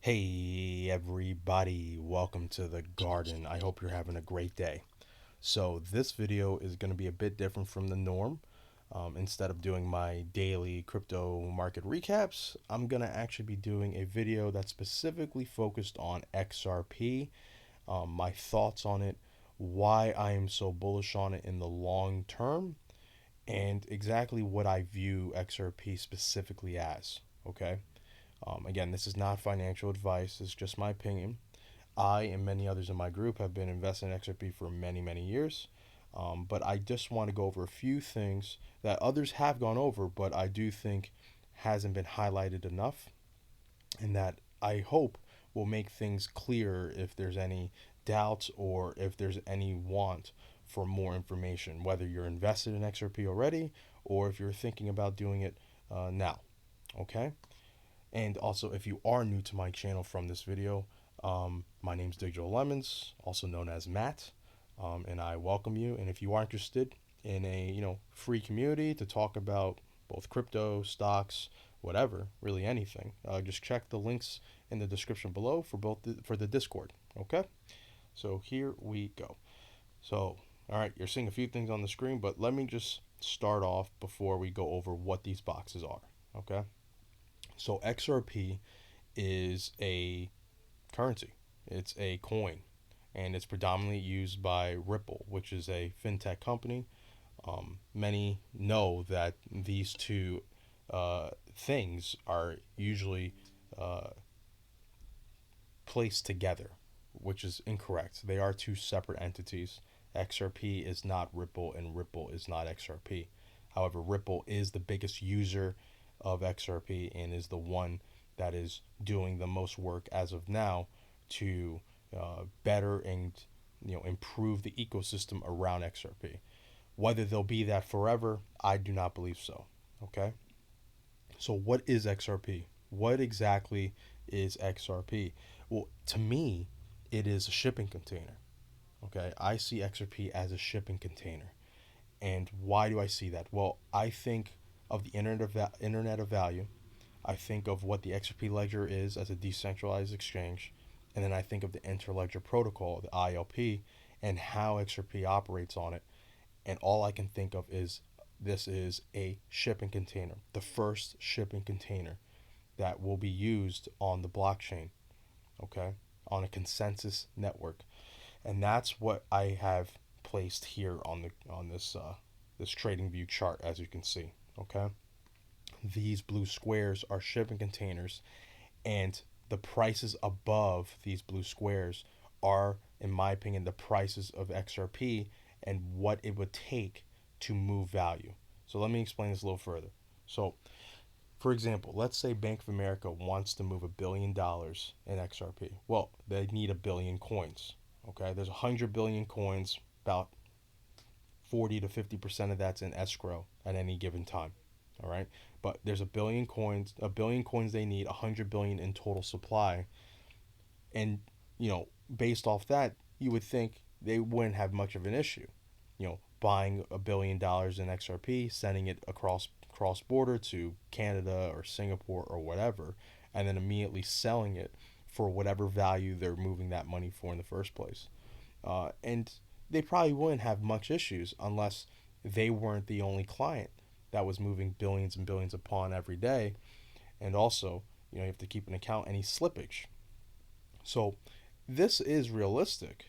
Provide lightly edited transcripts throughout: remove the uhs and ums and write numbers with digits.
Hey everybody, welcome to the garden. I hope you're having a great day. So this video is going to be a bit different from the norm. Instead of doing my daily crypto market recaps, I'm going to actually be doing a video that's specifically focused on XRP, my thoughts on it, why I am so bullish on it in the long term, and exactly what I view XRP specifically as. Okay. Again, this is not financial advice, it's just my opinion. I and many others in my group have been investing in XRP for many, many years. But I just want to go over a few things that others have gone over, but I do think hasn't been highlighted enough, and that I hope will make things clearer if there's any doubts or if there's any want for more information, whether you're invested in XRP already or if you're thinking about doing it now. Okay? And also, if you are new to my channel from this video, my name's Digital Lemons, also known as Matt, and I welcome you. And if you are interested in a free community to talk about both crypto, stocks, whatever, really anything, just check the links in the description below for for the Discord. Okay, so here we go. So, all right, you're seeing a few things on the screen, but let me just start off before we go over what these boxes are. Okay, so XRP is a currency. It's a coin, and it's predominantly used by Ripple, which is a fintech company. Many know that these two things are usually uh, placed together, which is incorrect. They are two separate entities. XRP is not Ripple, and Ripple is not XRP. However, Ripple is the biggest user of XRP and is the one that is doing the most work as of now to better and improve the ecosystem around XRP. Whether they'll be that forever, I do not believe so. Okay, so what is XRP? What exactly is XRP? Well, to me, it is a shipping container. Okay, I see XRP as a shipping container. And why do I see that? Well, I think of the Internet of Value. I think of what the XRP ledger is as a decentralized exchange, and then I think of the Interledger Protocol, the ILP, and how XRP operates on it. And all I can think of is this is a shipping container, the first shipping container that will be used on the blockchain, okay, on a consensus network. And that's what I have placed here on this trading view chart, as you can see. Okay, these blue squares are shipping containers, and the prices above these blue squares are, in my opinion, the prices of XRP and what it would take to move value. So let me explain this a little further. So, for example, let's say Bank of America wants to move $1 billion in XRP. Well, they need a billion coins. Okay, there's 100 billion coins. About 40 to 50% of that's in escrow at any given time. All right, but there's a billion coins they need, 100 billion in total supply, and based off that, you would think they wouldn't have much of an issue. Buying $1 billion in XRP, sending it cross border to Canada or Singapore or whatever, and then immediately selling it for whatever value they're moving that money for in the first place. And they probably wouldn't have much issues unless they weren't the only client that was moving billions and billions upon every day. And also, you have to keep an account any slippage. So this is realistic,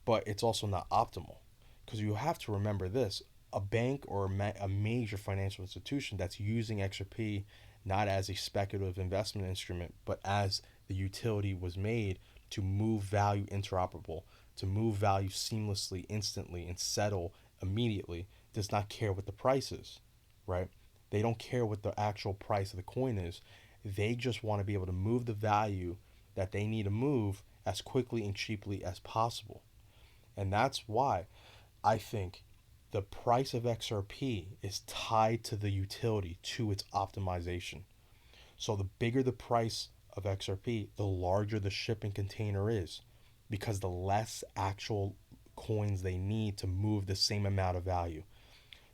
but it's also not optimal, because you have to remember this: a bank or a major financial institution that's using XRP not as a speculative investment instrument, but as the utility was made to move value interoperable, to move value seamlessly, instantly, and settle immediately, does not care what the price is, right? They don't care what the actual price of the coin is. They just want to be able to move the value that they need to move as quickly and cheaply as possible. And that's why I think the price of XRP is tied to the utility, to its optimization. So the bigger the price of XRP, the larger the shipping container is, because the less actual coins they need to move the same amount of value.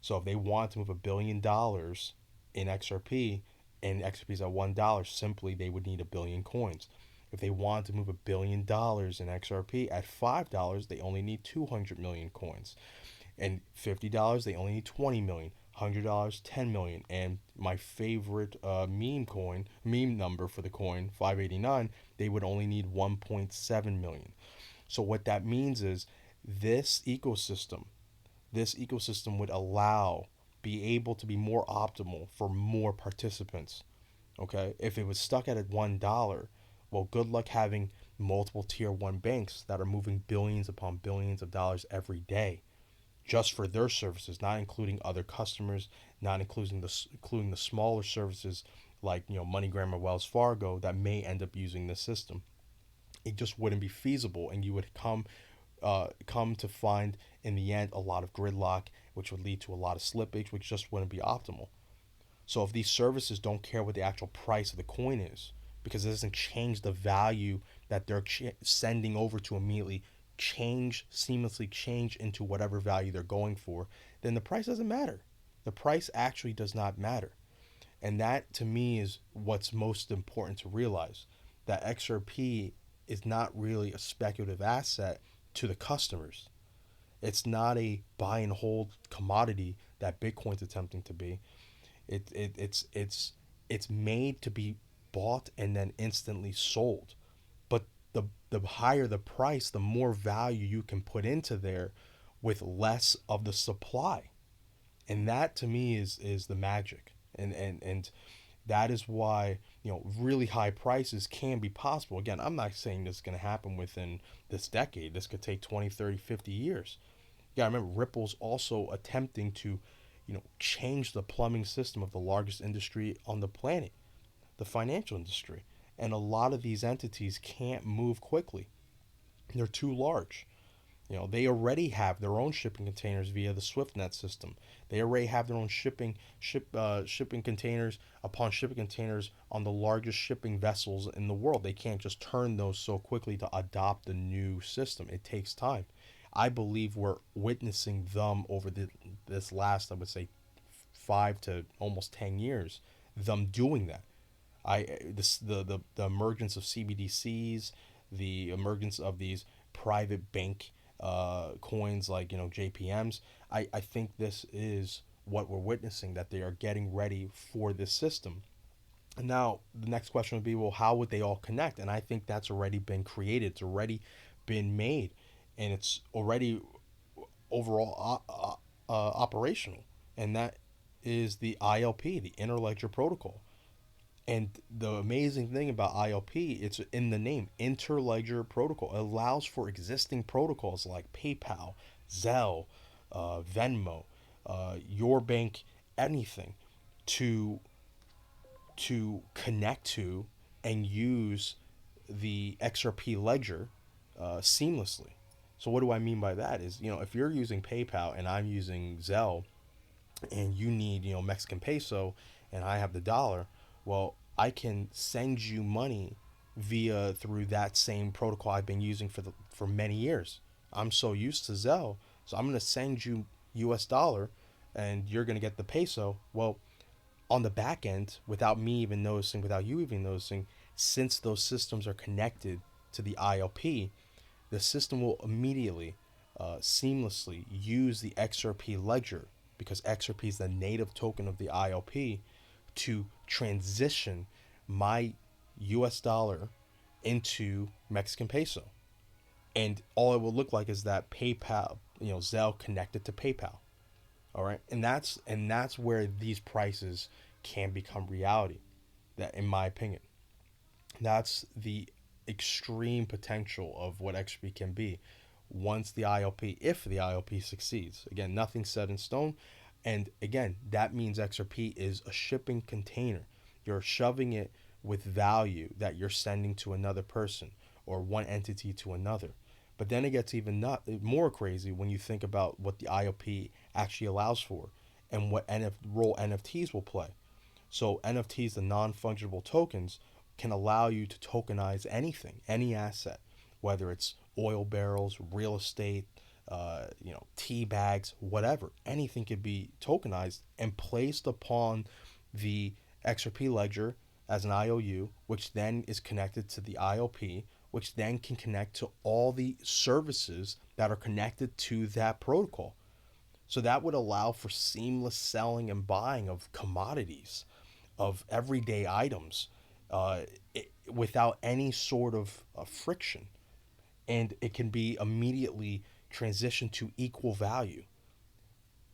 So if they want to move $1 billion in XRP and XRP is at $1, simply they would need a billion coins. If they want to move $1 billion in XRP at $5, they only need 200 million coins. And $50, they only need 20 million. $100, 10 million. And my favorite meme number for the coin, 589, they would only need 1.7 million. So what that means is this ecosystem, this ecosystem would be able to be more optimal for more participants. Okay, if it was stuck at $1, well, good luck having multiple tier one banks that are moving billions upon billions of dollars every day just for their services, not including other customers, not including the smaller services like MoneyGram or Wells Fargo that may end up using this system. It just wouldn't be feasible, and you would come to find in the end a lot of gridlock, which would lead to a lot of slippage, which just wouldn't be optimal. So if these services don't care what the actual price of the coin is, because it doesn't change the value that they're sending over to immediately seamlessly change into whatever value they're going for, then the price doesn't matter. The price actually does not matter. And that to me is what's most important to realize, that XRP is not really a speculative asset to the customers. It's not a buy and hold commodity that Bitcoin's attempting to be. It's made to be bought and then instantly sold. But the higher the price, the more value you can put into there with less of the supply. And that to me is the magic. And that is why really high prices can be possible. Again, I'm not saying this is going to happen within this decade. This could take 20, 30, 50 years. Yeah, I remember Ripple's also attempting to change the plumbing system of the largest industry on the planet, the financial industry. And a lot of these entities can't move quickly. They're too large. They already have their own shipping containers via the SwiftNet system. They already have their own shipping containers upon shipping containers on the largest shipping vessels in the world. They can't just turn those so quickly to adopt the new system. It takes time. I believe we're witnessing them over this last, I would say, 5 to almost 10 years, them doing that. The emergence of CBDCs, the emergence of these private bank coins like JPMs. I think this is what we're witnessing, that they are getting ready for this system. And now the next question would be, well, how would they all connect? And I think that's already been created. It's already been made, and it's already overall operational. And that is the ILP, the Interledger Protocol. And the amazing thing about ILP, it's in the name, Interledger Protocol. It allows for existing protocols like PayPal, Zelle, Venmo, your bank, anything to connect to and use the XRP ledger seamlessly. So what do I mean by that is, if you're using PayPal and I'm using Zelle, and you need, Mexican peso and I have the dollar, well, I can send you money through that same protocol I've been using for many years. I'm so used to Zelle, so I'm going to send you US dollar and you're going to get the peso. Well, on the back end, without me even noticing, without you even noticing, since those systems are connected to the ILP, the system will immediately, seamlessly use the XRP ledger, because XRP is the native token of the ILP, to transition my US dollar into Mexican peso. And all it will look like is that PayPal, Zelle connected to PayPal. All right. And that's where these prices can become reality. That, in my opinion, that's the extreme potential of what XRP can be once the ILP, if the ILP succeeds. Again, nothing's set in stone. And again, that means XRP is a shipping container. You're shoving it with value that you're sending to another person or one entity to another. But then it gets even more crazy when you think about what the ILP actually allows for and what role NFTs will play. So NFTs, the non-fungible tokens, can allow you to tokenize anything, any asset, whether it's oil barrels, real estate, tea bags, whatever. Anything could be tokenized and placed upon the XRP ledger as an IOU, which then is connected to the IOP, which then can connect to all the services that are connected to that protocol. So that would allow for seamless selling and buying of commodities, of everyday items, uh, without any sort of friction. And it can be immediately transitioned to equal value.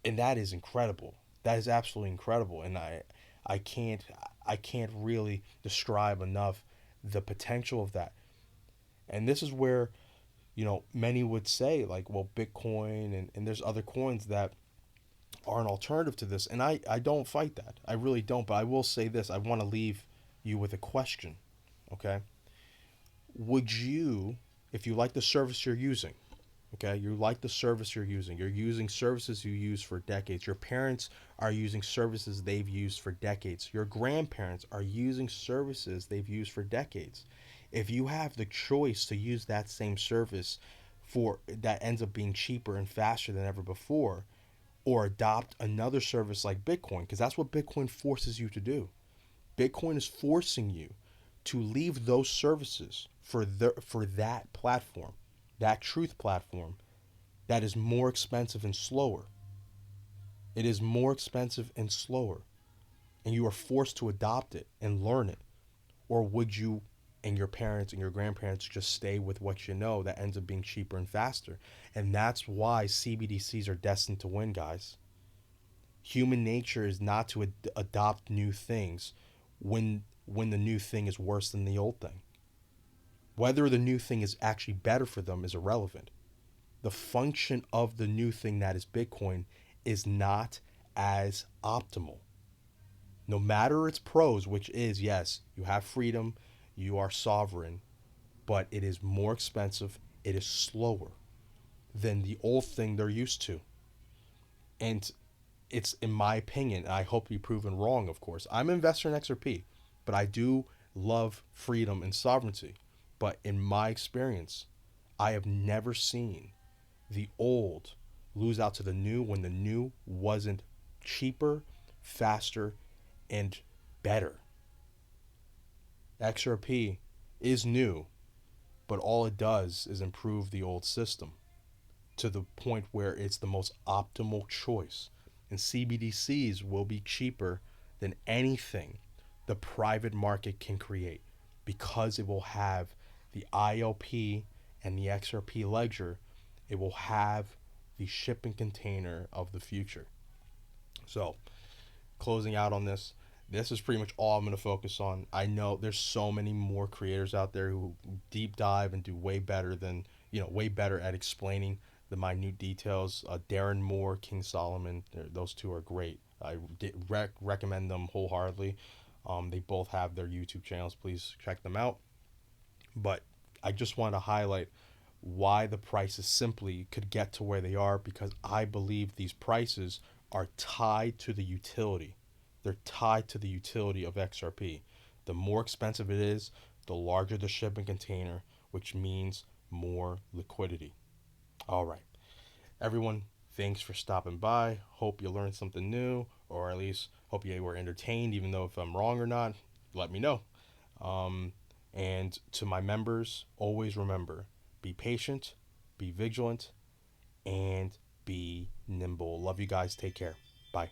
And that is incredible. That is absolutely incredible. And I can't I can't really describe enough the potential of that. And this is where, many would say, like, well, Bitcoin and there's other coins that are an alternative to this. And I don't fight that. I really don't. But I will say this. I want to leave you with a question. Okay. Would you, if you like the service you're using, okay, you like the service you're using services you use for decades. Your parents are using services they've used for decades. Your grandparents are using services they've used for decades. If you have the choice to use that same service for that ends up being cheaper and faster than ever before, or adopt another service like Bitcoin, because that's what Bitcoin forces you to do. Bitcoin is forcing you to leave those services for that platform, that truth platform that is more expensive and slower. It is more expensive and slower, and you are forced to adopt it and learn it. Or would you and your parents and your grandparents just stay with what you know that ends up being cheaper and faster? And that's why CBDCs are destined to win, guys. Human nature is not to adopt new things when the new thing is worse than the old thing. Whether the new thing is actually better for them is irrelevant. The function of the new thing that is Bitcoin is not as optimal. No matter its pros, which is, yes, you have freedom, you are sovereign, but it is more expensive, it is slower than the old thing they're used to. And it's, in my opinion, and I hope to be proven wrong, of course. I'm an investor in XRP, but I do love freedom and sovereignty. But in my experience, I have never seen the old lose out to the new when the new wasn't cheaper, faster, and better. XRP is new, but all it does is improve the old system to the point where it's the most optimal choice. And CBDCs will be cheaper than anything the private market can create because it will have the IOP and the XRP ledger. It will have the shipping container of the future. So, closing out on this is pretty much all I'm going to focus on. I know there's so many more creators out there who deep dive and do way better than, way better at explaining the minute details. Darren Moore, King Solomon, those two are great. I recommend them wholeheartedly. They both have their YouTube channels. Please check them out. But I just want to highlight why the prices simply could get to where they are, because I believe these prices are tied to the utility. They're tied to the utility of XRP. The more expensive it is, the larger the shipping container, which means more liquidity. All right. Everyone, thanks for stopping by. Hope you learned something new, or at least hope you were entertained, even though if I'm wrong or not, let me know. And to my members, always remember, be patient, be vigilant, and be nimble. Love you guys. Take care. Bye.